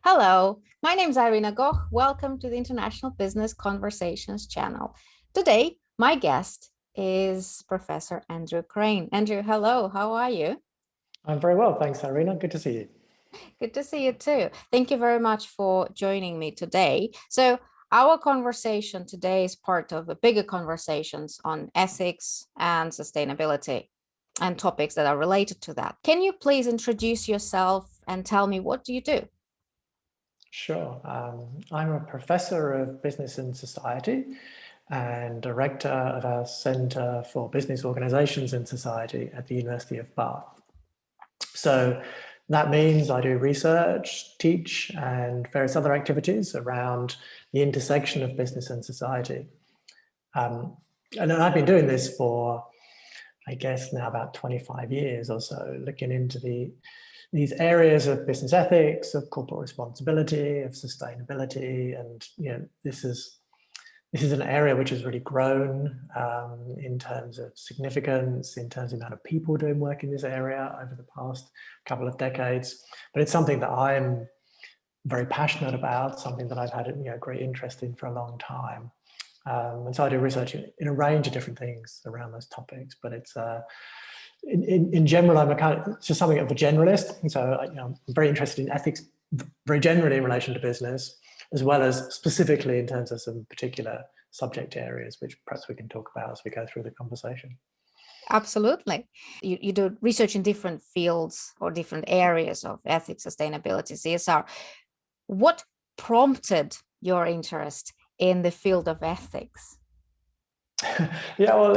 Hello, my name is Irina Goch. Welcome to the International Business Conversations channel. Today, my guest is Professor Andrew Crane. Andrew, hello, how are you? I'm very well, thanks, Irina. Good to see you. Good to see you too. Thank you very much for joining me today. So, our conversation today is part of a bigger conversations on ethics and sustainability and topics that are related to that. Can you please introduce yourself and tell me what do you do? Sure. I'm a professor of business and society and director of our Centre for Business Organisations and Society at the University of Bath. So that means I do research, teach, and various other activities around the intersection of business and society. And I've been doing this for, I guess, now about 25 years or so, looking into these areas of business ethics, of corporate responsibility, of sustainability, and this is an area which has really grown in terms of significance, in terms of the amount of people doing work in this area over the past couple of decades. But it's something that I'm very passionate about, something that I've had a great interest in for a long time. And so I do research in a range of different things around those topics, but it's in general, I'm just something of a generalist. And so I'm very interested in ethics very generally in relation to business, as well as specifically in terms of some particular subject areas, which perhaps we can talk about as we go through the conversation. Absolutely. You do research in different fields or different areas of ethics, sustainability, CSR. What prompted your interest in the field of ethics? Yeah, well,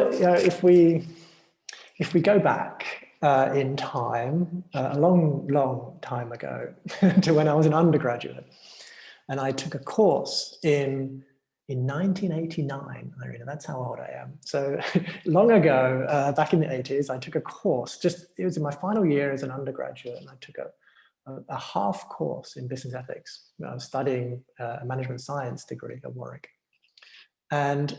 if we go back in time, a long time ago, to when I was an undergraduate, and I took a course in 1989. Irina, that's how old I am. So long ago, back in the 80s, I took a course. It was in my final year as an undergraduate, and I took a half course in business ethics. I was studying a management science degree at Warwick, and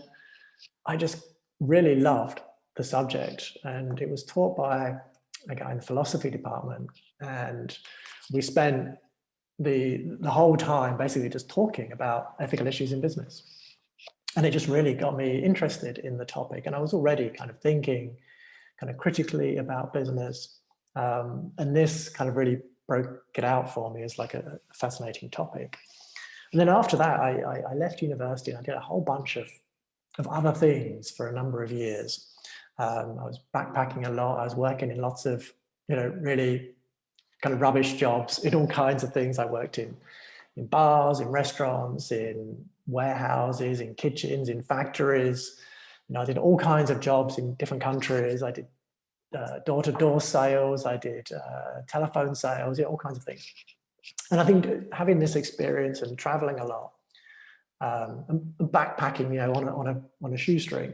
I just really loved the subject, and it was taught by a guy in the philosophy department, and we spent the whole time basically just talking about ethical issues in business. And it just really got me interested in the topic, and I was already kind of thinking kind of critically about business, and this kind of really broke it out for me as like a fascinating topic. And then after that, I left university and I did a whole bunch of other things for a number of years. I was backpacking a lot. I was working in lots of, really kind of rubbish jobs in all kinds of things. I worked in bars, in restaurants, in warehouses, in kitchens, in factories. I did all kinds of jobs in different countries. I did door-to-door sales. I did telephone sales, all kinds of things. And I think having this experience and traveling a lot, and backpacking, on a shoestring,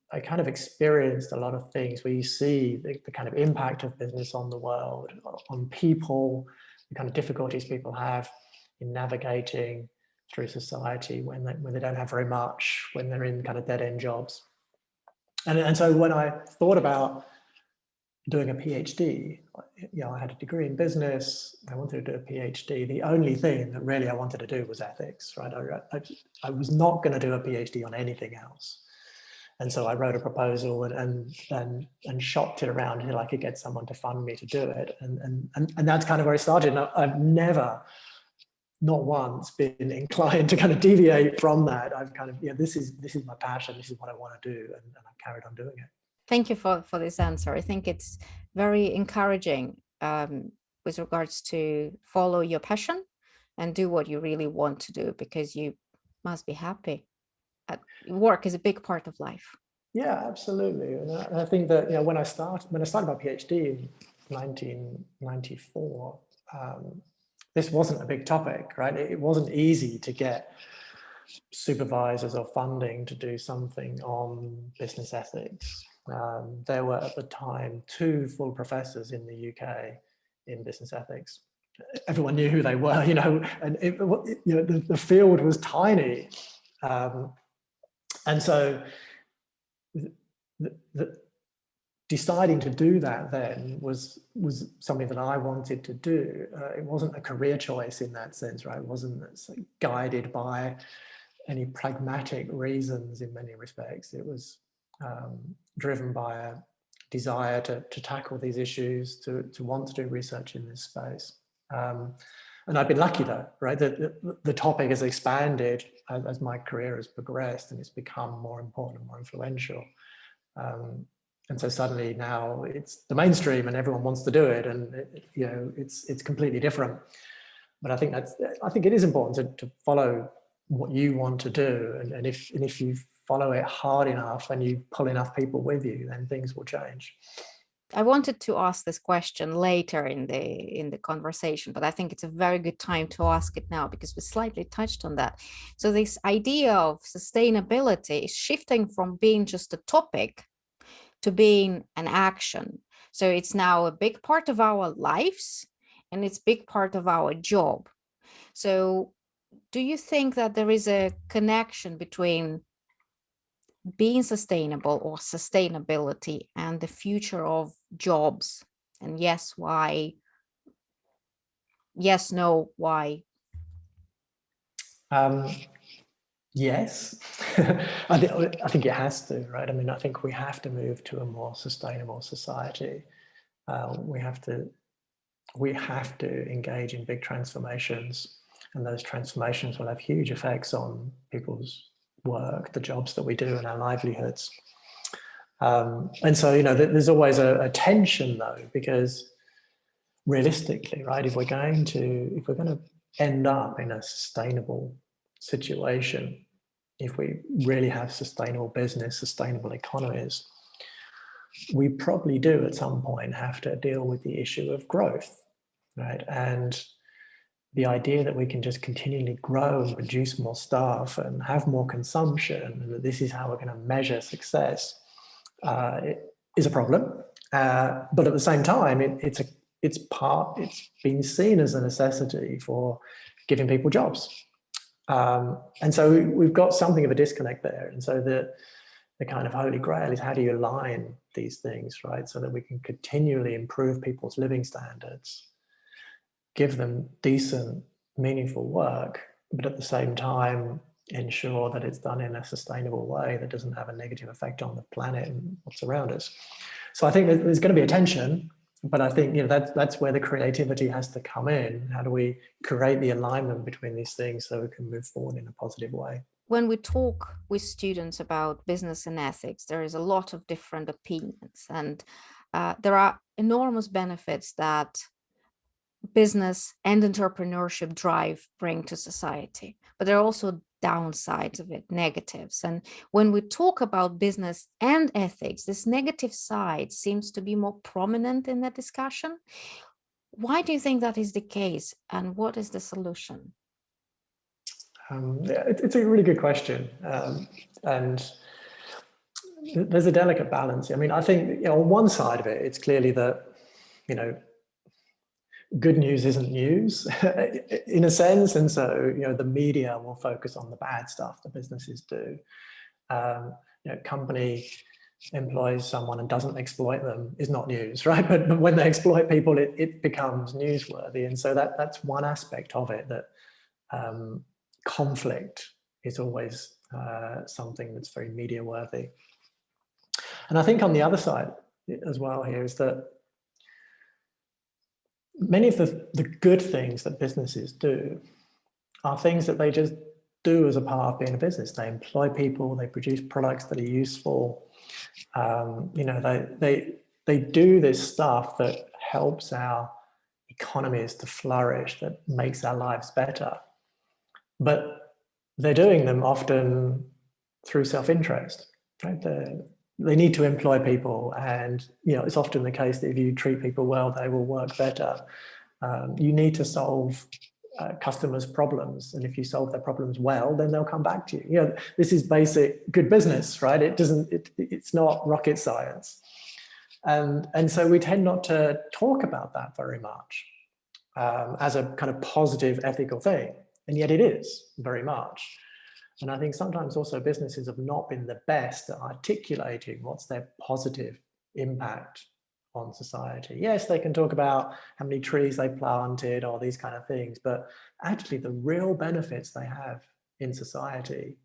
I kind of experienced a lot of things where you see the kind of impact of business on the world, on people, the kind of difficulties people have in navigating through society when they don't have very much, when they're in kind of dead-end jobs. And so when I thought about doing a PhD, I had a degree in business. I wanted to do a PhD. The only thing that really I wanted to do was ethics, right? I was not going to do a PhD on anything else. And so I wrote a proposal and shopped it around until I could get someone to fund me to do it. And that's kind of where I started. And I've never, not once, been inclined to kind of deviate from that. I've kind of, this is my passion. This is what I want to do. And I've carried on doing it. Thank you for this answer. I think it's very encouraging with regards to follow your passion and do what you really want to do, because you must be happy. Work is a big part of life. Yeah, absolutely. And I think that when I started my PhD in 1994, this wasn't a big topic, right? It wasn't easy to get supervisors or funding to do something on business ethics. There were at the time 2 full professors in the UK in business ethics. Everyone knew who they were, and the field was tiny. And so deciding to do that then was something that I wanted to do. It wasn't a career choice in that sense, right? It wasn't guided by any pragmatic reasons in many respects. It was driven by a desire to tackle these issues, to want to do research in this space. And I've been lucky though, right? The topic has expanded as my career has progressed, and it's become more important and more influential. And so suddenly now it's the mainstream and everyone wants to do it, and it's completely different. But I think it is important to follow what you want to do, and if you follow it hard enough and you pull enough people with you, then things will change. I wanted to ask this question later in the conversation, but I think it's a very good time to ask it now because we slightly touched on that. So this idea of sustainability is shifting from being just a topic to being an action. So it's now a big part of our lives and it's a big part of our job. So do you think that there is a connection between being sustainable or sustainability and the future of jobs? And yes, why? Yes, no, why? Yes, I think it has to, right? I mean, I think we have to move to a more sustainable society. We have to engage in big transformations, and those transformations will have huge effects on people's work, the jobs that we do, and our livelihoods. And so, there's always a tension though, because realistically, right, if we're going to end up in a sustainable situation, if we really have sustainable business, sustainable economies, we probably do at some point have to deal with the issue of growth, right? And the idea that we can just continually grow and produce more stuff and have more consumption, and that this is how we're going to measure success, is a problem. But at the same time, it's been seen as a necessity for giving people jobs. And so we've got something of a disconnect there. And so the kind of holy grail is, how do you align these things, right? So that we can continually improve people's living standards, give them decent, meaningful work, but at the same time, ensure that it's done in a sustainable way that doesn't have a negative effect on the planet and what's around us. So I think there's going to be a tension, but I think that's where the creativity has to come in. How do we create the alignment between these things so we can move forward in a positive way? When we talk with students about business and ethics, there is a lot of different opinions, and there are enormous benefits that business and entrepreneurship drive bring to society, but there are also downsides of it, negatives. And when we talk about business and ethics, this negative side seems to be more prominent in the discussion. Why do you think that is the case, and what is the solution? It's a really good question, and there's a delicate balance. I mean, I think on one side of it, it's clearly that good news isn't news in a sense, and so the media will focus on the bad stuff the businesses do. Company employs someone and doesn't exploit them is not news, right? But when they exploit people, it becomes newsworthy, and so that's one aspect of it, that conflict is always something that's very media worthy. And I think on the other side as well here is that many of the good things that businesses do are things that they just do as a part of being a business. They employ people, they produce products that are useful. They do this stuff that helps our economies to flourish, that makes our lives better. But they're doing them often through self-interest, right? They need to employ people, and it's often the case that if you treat people well, they will work better. You need to solve customers' problems, and if you solve their problems well, then they'll come back to you. This is basic good business, right? It's not rocket science, and so we tend not to talk about that very much as a kind of positive ethical thing, and yet it is very much. And I think sometimes also businesses have not been the best at articulating what's their positive impact on society. Yes, they can talk about how many trees they planted or these kind of things, but actually the real benefits they have in society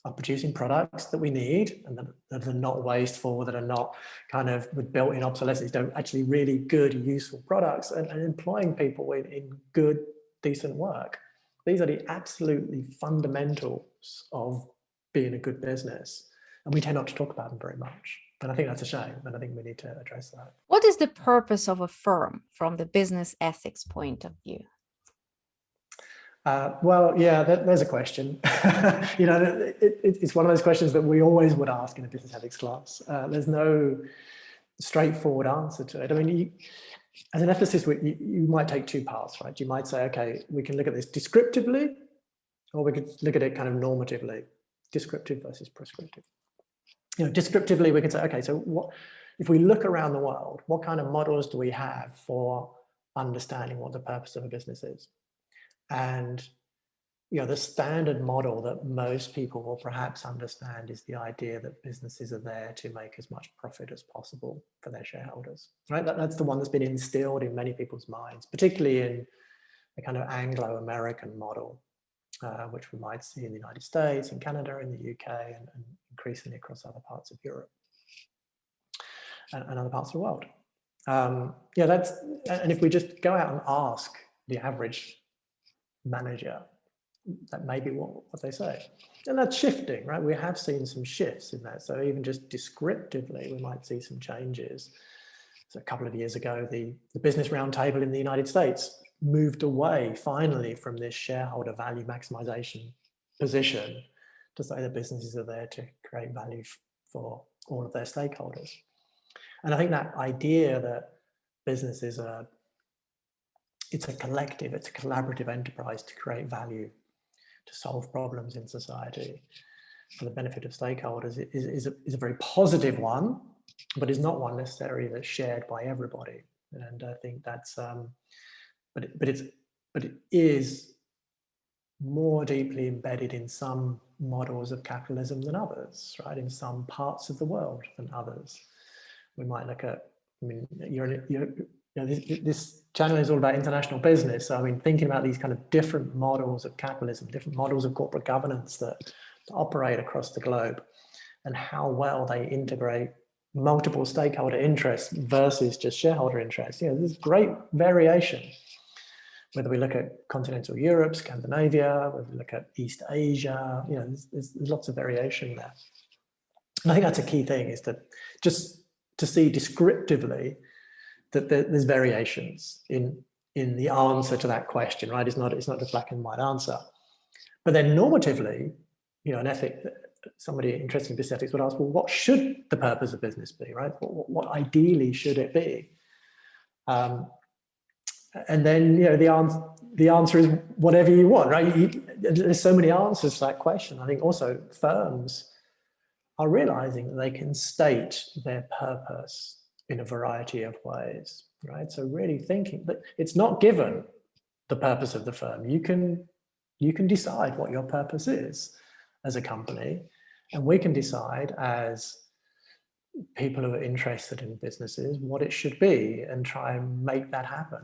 are producing products that we need and that are not wasteful, that are not kind of with built-in obsolescence, don't actually really good, useful products, and employing people in good, decent work. These are the absolutely fundamentals of being a good business. And we tend not to talk about them very much. And I think that's a shame. And I think we need to address that. What is the purpose of a firm from the business ethics point of view? Well, yeah, there's a question. It's one of those questions that we always would ask in a business ethics class. There's no straightforward answer to it. I mean, as an ethicist, you might take two paths, right? You might say, okay, we can look at this descriptively, or we could look at it kind of normatively, descriptive versus prescriptive. Descriptively, we can say, okay, so what if we look around the world, what kind of models do we have for understanding what the purpose of a business is? And the standard model that most people will perhaps understand is the idea that businesses are there to make as much profit as possible for their shareholders, right? That's the one that's been instilled in many people's minds, particularly in the kind of Anglo-American model, which we might see in the United States, in Canada, in the UK, and increasingly across other parts of Europe and other parts of the world. And if we just go out and ask the average manager, that may be what they say. And that's shifting, right? We have seen some shifts in that. So even just descriptively, we might see some changes. So a couple of years ago, the Business Roundtable in the United States moved away finally from this shareholder value maximization position to say that businesses are there to create value for all of their stakeholders. And I think that idea that businesses it's a collective, it's a collaborative enterprise to create value, to solve problems in society for the benefit of stakeholders is a very positive one, but is not one necessarily that's shared by everybody. And I think that's, but it is more deeply embedded in some models of capitalism than others, right? In some parts of the world than others. We might look at, I mean, this channel is all about international business. So, I mean, thinking about these kind of different models of capitalism, different models of corporate governance that operate across the globe, and how well they integrate multiple stakeholder interests versus just shareholder interests. There's great variation. Whether we look at continental Europe, Scandinavia, whether we look at East Asia, there's lots of variation there. And I think that's a key thing, is that just to see descriptively that there's variations in the answer to that question, right? It's not a black and white answer. But then normatively, somebody interested in business ethics would ask, well, what should the purpose of business be, right? What ideally should it be? And then, the answer is whatever you want, right? There's so many answers to that question. I think also firms are realizing that they can state their purpose in a variety of ways, right? So really thinking that it's not given the purpose of the firm. You can decide what your purpose is as a company, and we can decide as people who are interested in businesses what it should be and try and make that happen.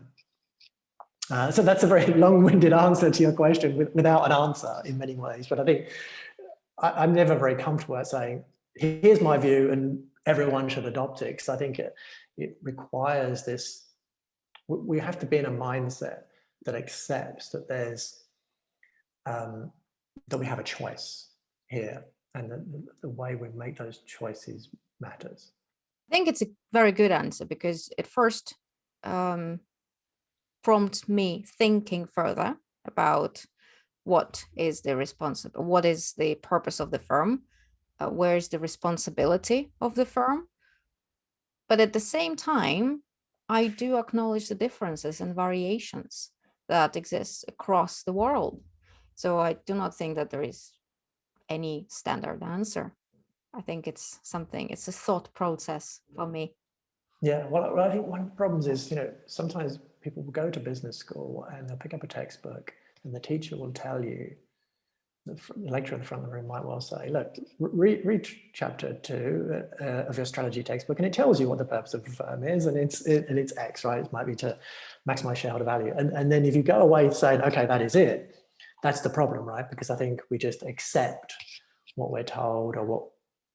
So that's a very long-winded answer to your question without an answer in many ways. But I think I'm never very comfortable at saying, here's my view and everyone should adopt it, because I think it requires this. We have to be in a mindset that accepts that there's that we have a choice here, and that the way we make those choices matters. I think it's a very good answer, because it first prompts me thinking further about what is the purpose of the firm, where is the responsibility of the firm. But at the same time, I do acknowledge the differences and variations that exist across the world. So I do not think that there is any standard answer. I think it's a thought process for me. Yeah, well, I think one of the problems is, sometimes people will go to business school and they'll pick up a textbook and the teacher will tell you the lecturer at the front of the room might well say, look, read chapter 2 of your strategy textbook, and it tells you what the purpose of the firm is, and it's X, right? It might be to maximize shareholder value. And then if you go away saying, okay, that is it, that's the problem, right? Because I think we just accept what we're told or what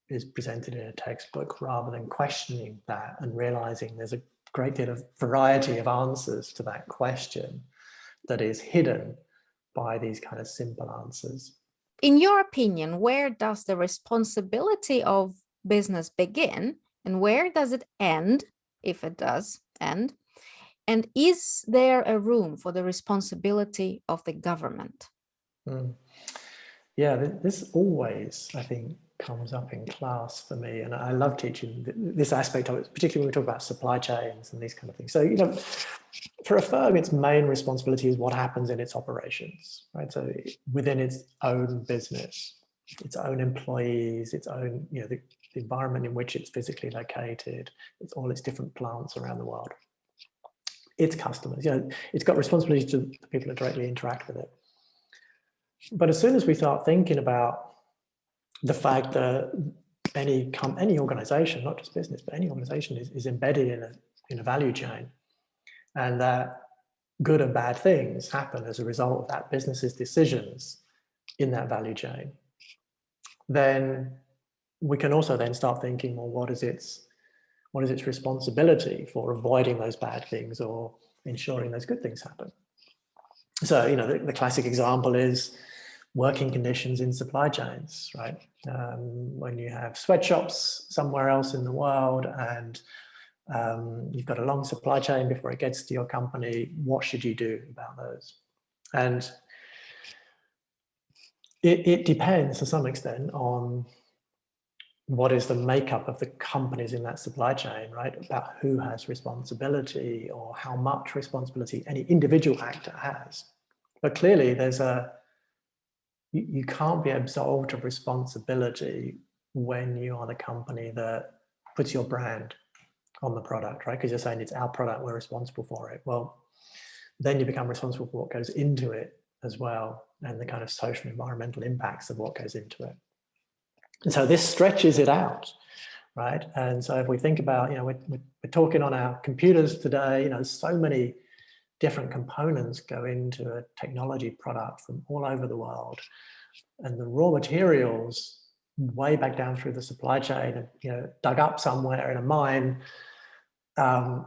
is presented in a textbook rather than questioning that and realizing there's a great deal of variety of answers to that question that is hidden by these kind of simple answers. In your opinion, where does the responsibility of business begin and where does it end, if it does end? And is there a room for the responsibility of the government? Yeah, this always, I think, comes up in class for me. And I love teaching this aspect of it, particularly when we talk about supply chains and these kind of things. So, you know, for a firm, its main responsibility is what happens in its operations, right? So within its own business, its own employees, its own, you know, the environment in which it's physically located, it's all its different plants around the world, its customers, you know, it's got responsibility to the people that directly interact with it. But as soon as we start thinking about the fact that any organization, not just business, but any organization is embedded in a value chain, and that good and bad things happen as a result of that business's decisions in that value chain, then we can also then start thinking, well, what is its responsibility for avoiding those bad things or ensuring those good things happen? So, you know, the classic example is working conditions in supply chains, right? When you have sweatshops somewhere else in the world and you've got a long supply chain before it gets to your company, what should you do about those? And it depends to some extent on what is the makeup of the companies in that supply chain, right? About who has responsibility or how much responsibility any individual actor has. But clearly there's you can't be absolved of responsibility when you are the company that puts your brand on the product, right? Because you're saying it's our product, we're responsible for it. Well, then you become responsible for what goes into it as well, and the kind of social and environmental impacts of what goes into it. And so this stretches it out, right? And so if we think about, you know, we're talking on our computers today, you know, so many different components go into a technology product from all over the world. And the raw materials way back down through the supply chain, and, you know, dug up somewhere in a mine, the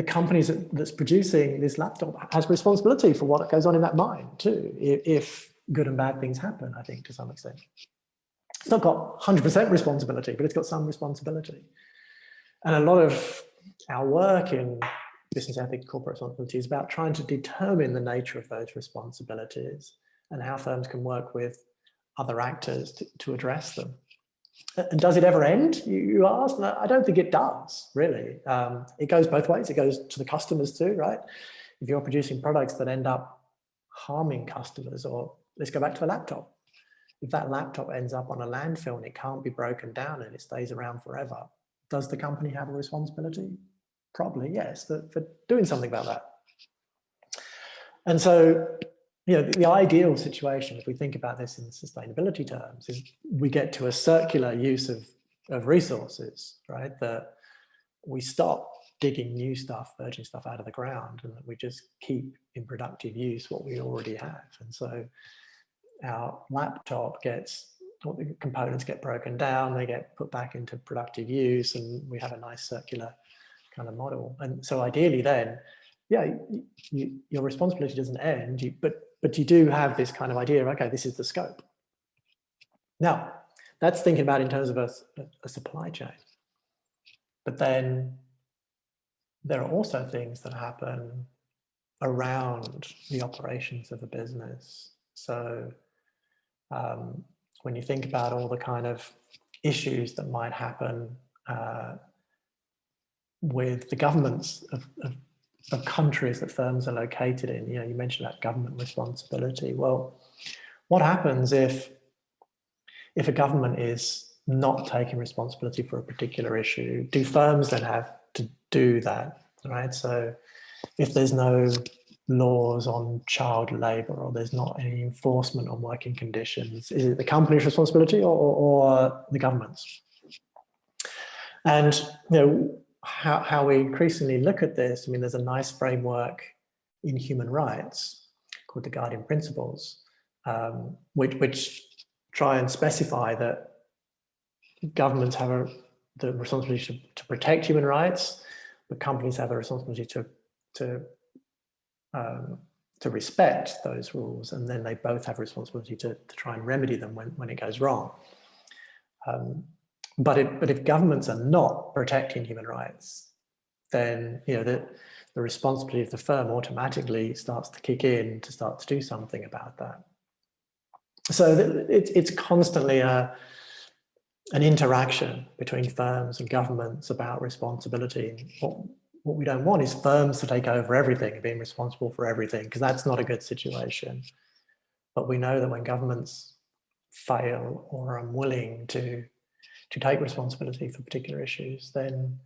companies that's producing this laptop has responsibility for what goes on in that mine too, if good and bad things happen, I think, to some extent. It's not got 100% responsibility, but it's got some responsibility. And a lot of our work in business ethics, corporate responsibility is about trying to determine the nature of those responsibilities and how firms can work with other actors to address them. And does it ever end, you ask? No, I don't think it does, really. It goes both ways. It goes to the customers too, right? If you're producing products that end up harming customers, or let's go back to a laptop. If that laptop ends up on a landfill and it can't be broken down and it stays around forever, does the company have a responsibility? Probably, yes, for doing something about that. And so, you know, the ideal situation, if we think about this in sustainability terms, is we get to a circular use of resources, right? That we stop digging new stuff, virgin stuff out of the ground, and that we just keep in productive use what we already have. And so our laptop gets, all the components get broken down, they get put back into productive use, and we have a nice circular kind of model. And so ideally then, yeah, your responsibility doesn't end, but you do have this kind of idea of, okay, this is the scope. Now, that's thinking about in terms of a supply chain. But then there are also things that happen around the operations of a business. So when you think about all the kind of issues that might happen with the governments of countries that firms are located in, you know, you mentioned that government responsibility. Well, what happens if a government is not taking responsibility for a particular issue? Do firms then have to do that, right? So if there's no laws on child labor, or there's not any enforcement on working conditions? Is it the company's responsibility or the government's? And how we increasingly look at this, I mean, there's a nice framework in human rights called the Guardian Principles, which try and specify that governments have the responsibility to protect human rights, but companies have a responsibility to respect those rules, and then they both have a responsibility to try and remedy them when it goes wrong. But if governments are not protecting human rights, then the responsibility of the firm automatically starts to kick in to start to do something about that. So it's constantly an interaction between firms and governments about responsibility. What we don't want is firms to take over everything and being responsible for everything, because that's not a good situation. But we know that when governments fail or are unwilling to take responsibility for particular issues, then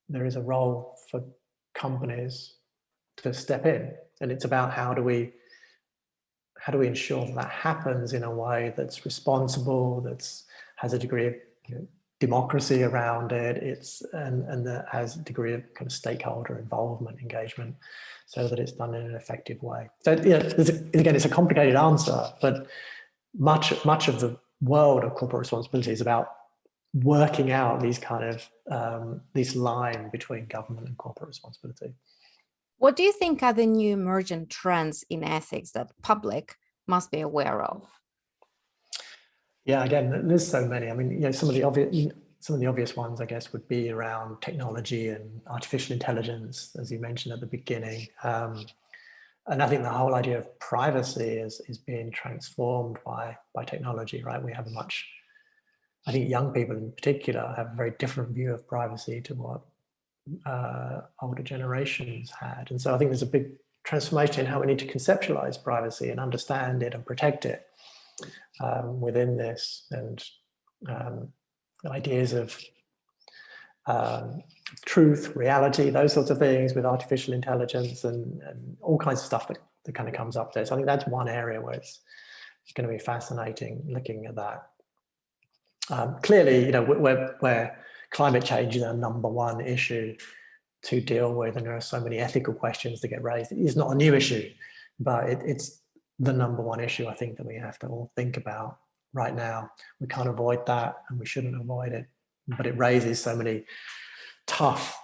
there is a role for companies to step in. And it's about how do we ensure that happens in a way that's responsible, has a degree of democracy around it, and that has a degree of kind of stakeholder involvement, engagement, so that it's done in an effective way. So again, it's a complicated answer, but much of the world of corporate responsibility is about working out these kind of this line between government and corporate responsibility. What do you think are the new emergent trends in ethics that public must be aware of? Yeah, again, there's so many. I mean, some of the obvious ones, I guess, would be around technology and artificial intelligence, as you mentioned at the beginning. And I think the whole idea of privacy is being transformed by technology, right? We have I think young people in particular have a very different view of privacy to what older generations had. And so I think there's a big transformation in how we need to conceptualize privacy and understand it and protect it within this, and ideas of truth, reality, those sorts of things with artificial intelligence and all kinds of stuff that kind of comes up there. So I think that's one area where it's going to be fascinating looking at that. Clearly, where climate change is our number one issue to deal with, and there are so many ethical questions that get raised. It is not a new issue, but it's the number one issue I think that we have to all think about right now. We can't avoid that, and we shouldn't avoid it, but it raises so many tough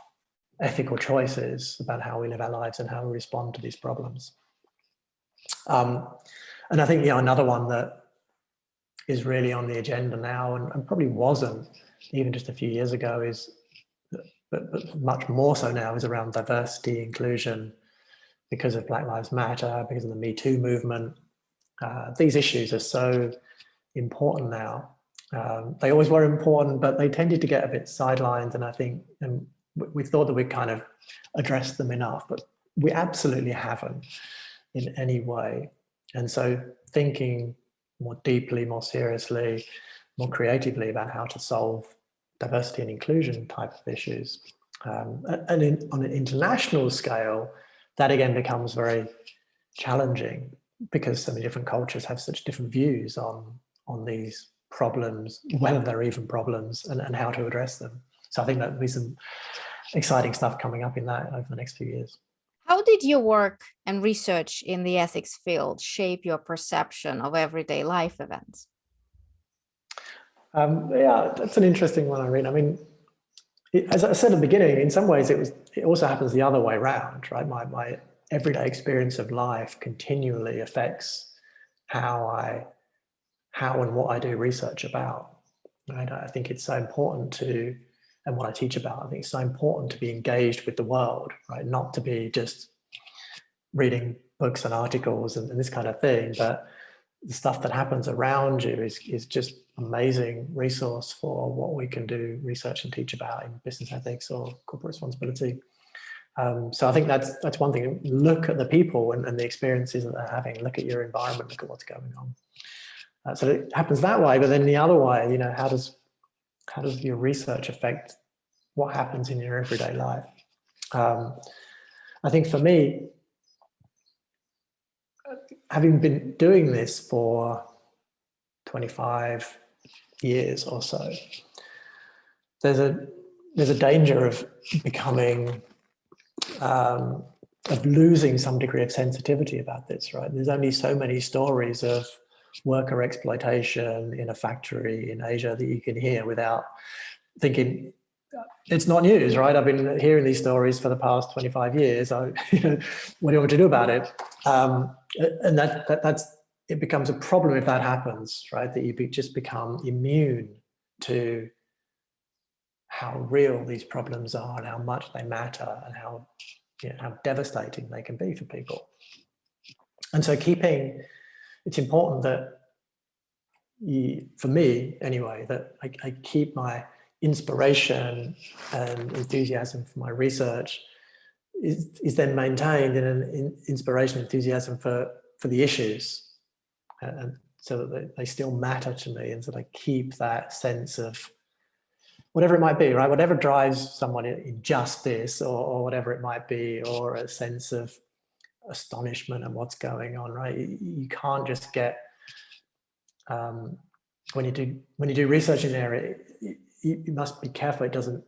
ethical choices about how we live our lives and how we respond to these problems. And I think another one that is really on the agenda now, and probably wasn't even just a few years ago, but much more so now, is around diversity, inclusion, because of Black Lives Matter, because of the Me Too movement. These issues are so important now. They always were important, but they tended to get a bit sidelined, and I think we thought that we'd kind of addressed them enough, but we absolutely haven't in any way. And so thinking more deeply, more seriously, more creatively about how to solve diversity and inclusion type of issues. And on an international scale, that again becomes very challenging, because so many different cultures have such different views on these problems, whether they're even problems, and how to address them. So I think there'll be some exciting stuff coming up in that over the next few years. How did your work and research in the ethics field shape your perception of everyday life events? Yeah, that's an interesting one, Irene. I mean, as I said at the beginning, in some ways it also happens the other way around, right? My everyday experience of life continually affects how and what I do research about. Right? I think it's so important to, and what I teach about, I think it's so important to be engaged with the world, right? Not to be just reading books and articles and this kind of thing, but the stuff that happens around you is just amazing resource for what we can do research and teach about in business ethics or corporate responsibility. So I think that's one thing. Look at the people and the experiences that they're having. Look at your environment. Look at what's going on. So it happens that way. But then the other way, how does your research affect what happens in your everyday life? I think for me, having been doing this for 25 years or so, there's a danger of becoming, of losing some degree of sensitivity about this, right? There's only so many stories of worker exploitation in a factory in Asia that you can hear without thinking, it's not news, right? I've been hearing these stories for the past 25 years. What do you want me to do about it? And it becomes a problem if that happens, right? That you just become immune to how real these problems are and how much they matter and how devastating they can be for people. And so it's important that for me anyway, that I keep my inspiration and enthusiasm for my research is then maintained in an inspiration, enthusiasm for the issues, and so that they still matter to me, and so I keep that sense of whatever it might be, right? Whatever drives someone in justice or whatever it might be, or a sense of astonishment at what's going on, right? You can't just get when you do research in an area, you must be careful it doesn't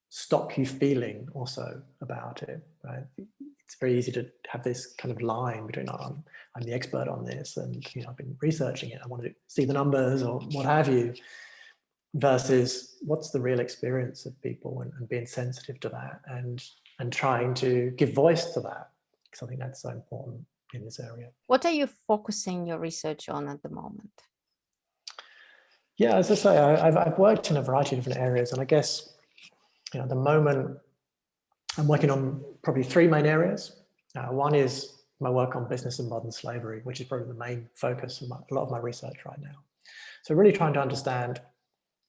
stop you feeling also about it, right? It's very easy to have this kind of line between I'm the expert on this, and I've been researching it, I want to see the numbers or what have you, versus what's the real experience of people, and being sensitive to that and trying to give voice to that, because I think that's so important in this area. What are you focusing your research on at the moment? Yeah, as I say, I've worked in a variety of different areas, and I guess at the moment I'm working on probably three main areas. One is my work on business and modern slavery, which is probably the main focus of a lot of my research right now. So really trying to understand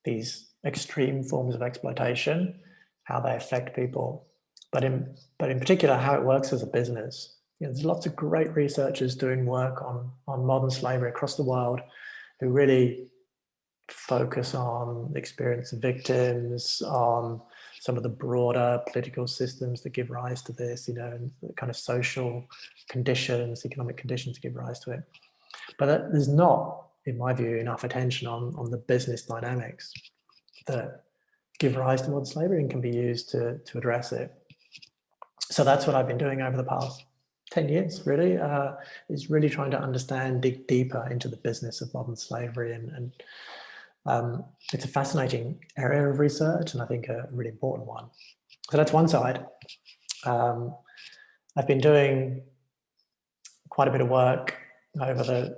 these extreme forms of exploitation, how they affect people, but in particular how it works as a business. There's lots of great researchers doing work on modern slavery across the world who really focus on the experience of victims, on some of the broader political systems that give rise to this, and the kind of social conditions, economic conditions that give rise to it. But there's not, in my view, enough attention on the business dynamics that give rise to modern slavery and can be used to address it. So that's what I've been doing over the past 10 years, really, is really trying to understand, dig deeper into the business of modern slavery. And it's a fascinating area of research, and I think a really important one. So that's one side. I've been doing quite a bit of work over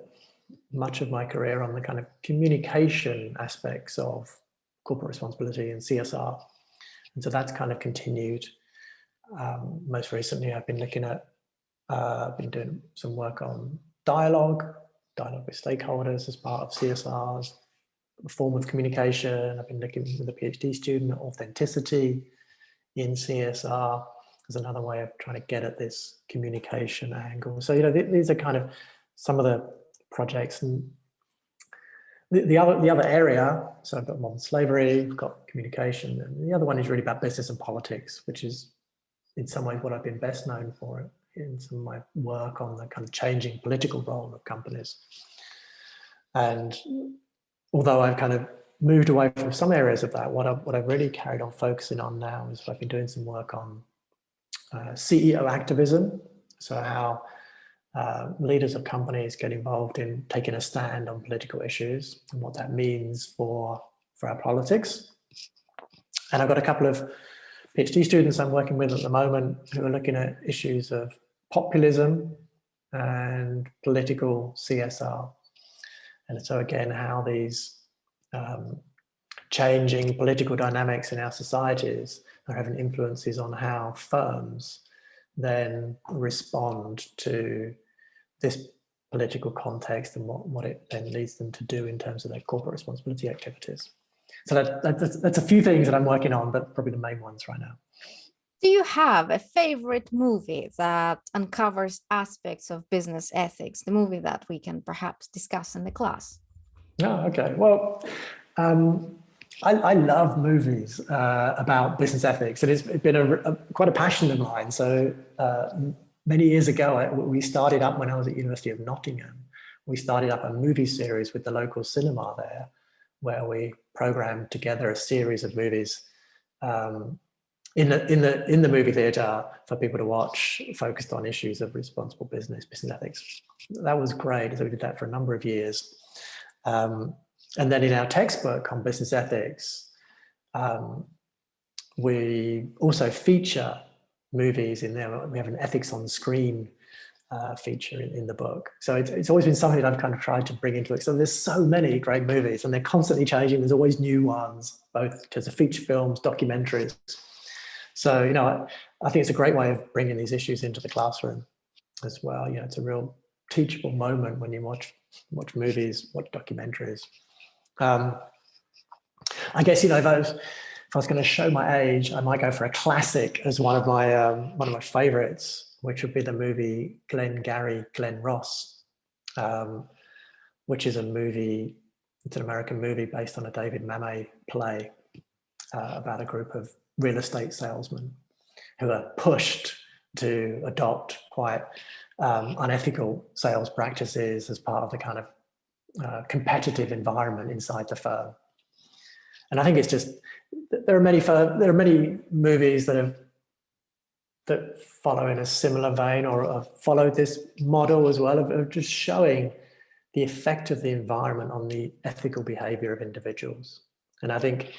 much of my career on the kind of communication aspects of corporate responsibility and CSR. And so that's kind of continued. Most recently, I've been looking at, been doing some work on dialogue with stakeholders as part of CSRs, a form of communication. I've been looking with a PhD student at authenticity in CSR as another way of trying to get at this communication angle. So, these are kind of some of the projects. And the other area, so I've got modern slavery, I've got communication, and the other one is really about business and politics, which is in some ways what I've been best known for in some of my work on the kind of changing political role of companies. And although I've kind of moved away from some areas of that, what I've really carried on focusing on now is I've been doing some work on CEO activism. So how leaders of companies get involved in taking a stand on political issues and what that means for our politics. And I've got a couple of PhD students I'm working with at the moment who are looking at issues of populism and political CSR. And so again, how these changing political dynamics in our societies are having influences on how firms then respond to this political context and what it then leads them to do in terms of their corporate responsibility activities. So that's a few things that I'm working on, but probably the main ones right now. Do you have a favorite movie that uncovers aspects of business ethics, the movie that we can perhaps discuss in the class? Oh, okay. Well, I love movies about business ethics, and it's been quite a passion of mine. So many years ago, we started up when I was at University of Nottingham. We started up a movie series with the local cinema there, where we programmed together a series of movies in the movie theatre for people to watch, focused on issues of responsible business ethics. That was great. So we did that for a number of years. And then in our textbook on business ethics, we also feature movies in there. We have an ethics on screen feature in the book. So it's always been something that I've kind of tried to bring into it. So there's so many great movies and they're constantly changing. There's always new ones, both in terms of feature films, documentaries. So, you know, I think it's a great way of bringing these issues into the classroom as well. You know, it's a real teachable moment when you watch movies, watch documentaries. I guess, you know, if I was going to show my age, I might go for a classic as one of my favorites, which would be the movie Glengarry Glen Ross, which is a movie. It's an American movie based on a David Mamet play about a group of real estate salesmen who are pushed to adopt quite unethical sales practices as part of the kind of competitive environment inside the firm. And I think it's just there are many movies that follow in a similar vein or have followed this model as well of just showing the effect of the environment on the ethical behavior of individuals. And I think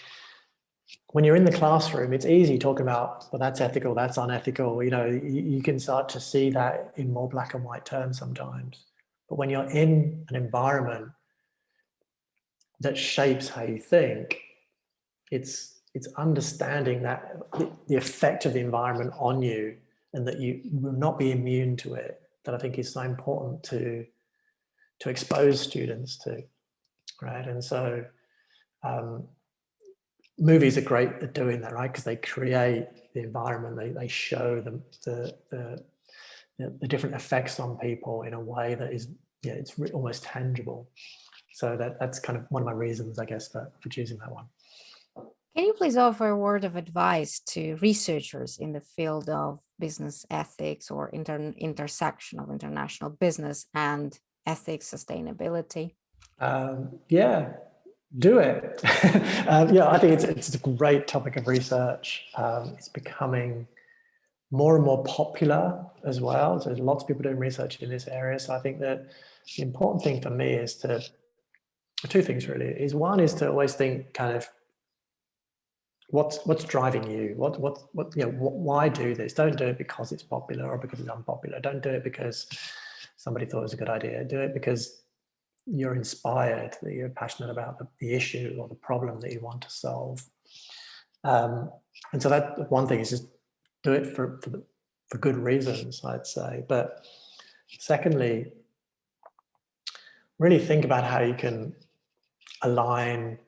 when you're in the classroom, it's easy talking about, well, that's ethical, that's unethical. You know, you can start to see that in more black and white terms sometimes. But when you're in an environment that shapes how you think, it's understanding that the effect of the environment on you and that you will not be immune to it, that I think is so important to expose students to, right? And so movies are great at doing that, right? Because they create the environment, they show them the different effects on people in a way that is, yeah, it's almost tangible. So that's kind of one of my reasons, I guess, for choosing that one. Can you please offer a word of advice to researchers in the field of business ethics or intersection of international business and ethics, sustainability? Yeah, do it. Yeah, I think it's a great topic of research. It's becoming more and more popular as well. So there's lots of people doing research in this area. So I think that the important thing for me is two things really. Is one is to always think kind of what's driving you? What you know? Why do this? Don't do it because it's popular or because it's unpopular. Don't do it because somebody thought it was a good idea. Do it because you're inspired, that you're passionate about the issue or the problem that you want to solve. And so that one thing is just do it for good reasons, I'd say. But secondly, really think about how you can align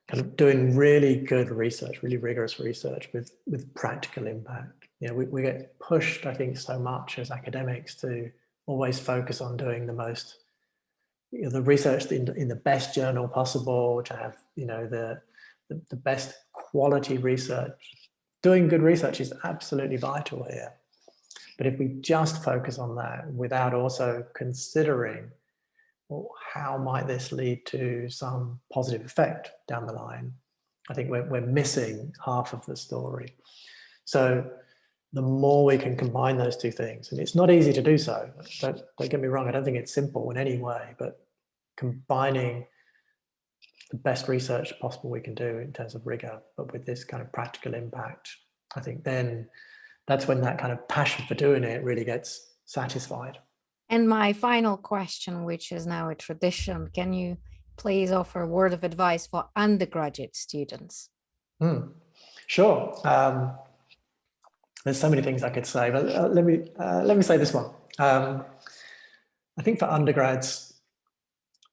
kind of doing really good research, really rigorous research with practical impact. You know, we get pushed, I think, so much as academics to always focus on doing the most, you know, the research in the best journal possible, to have, you know, the best quality research. Doing good research is absolutely vital here. But if we just focus on that without also considering, well, how might this lead to some positive effect down the line, I think we're missing half of the story. So the more we can combine those two things, and it's not easy to do so, don't get me wrong, I don't think it's simple in any way, but combining the best research possible we can do in terms of rigor, but with this kind of practical impact, I think then that's when that kind of passion for doing it really gets satisfied. And my final question, which is now a tradition, can you please offer a word of advice for undergraduate students? Sure. There's so many things I could say, but let me say this one. I think for undergrads,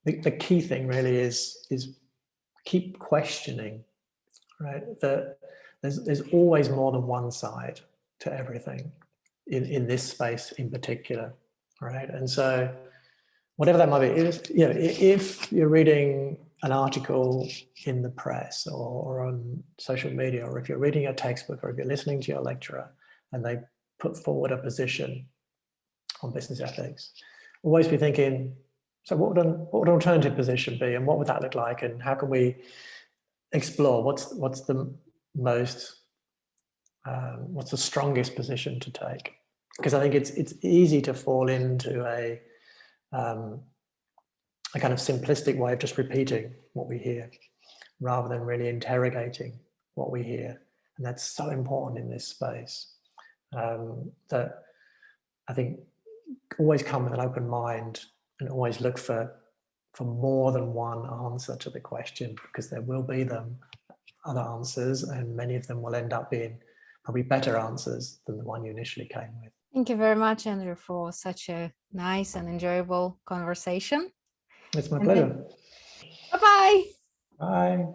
the key thing really is keep questioning, right? That there's always more than one side to everything in this space in particular, right? And so whatever that might be, you know, if you're reading an article in the press or on social media, or if you're reading a textbook, or if you're listening to your lecturer and they put forward a position, on business ethics, always be thinking, so what would an alternative position be, and what would that look like, and how can we explore what's the most what's the strongest position to take? Because I think it's easy to fall into a kind of simplistic way of just repeating what we hear, rather than really interrogating what we hear, and that's so important in this space. That I think always come with an open mind and always look for more than one answer to the question, because there will be other answers, and many of them will end up being probably better answers than the one you initially came with. Thank you very much, Andrew, for such a nice and enjoyable conversation. It's my pleasure. Bye-bye. Bye.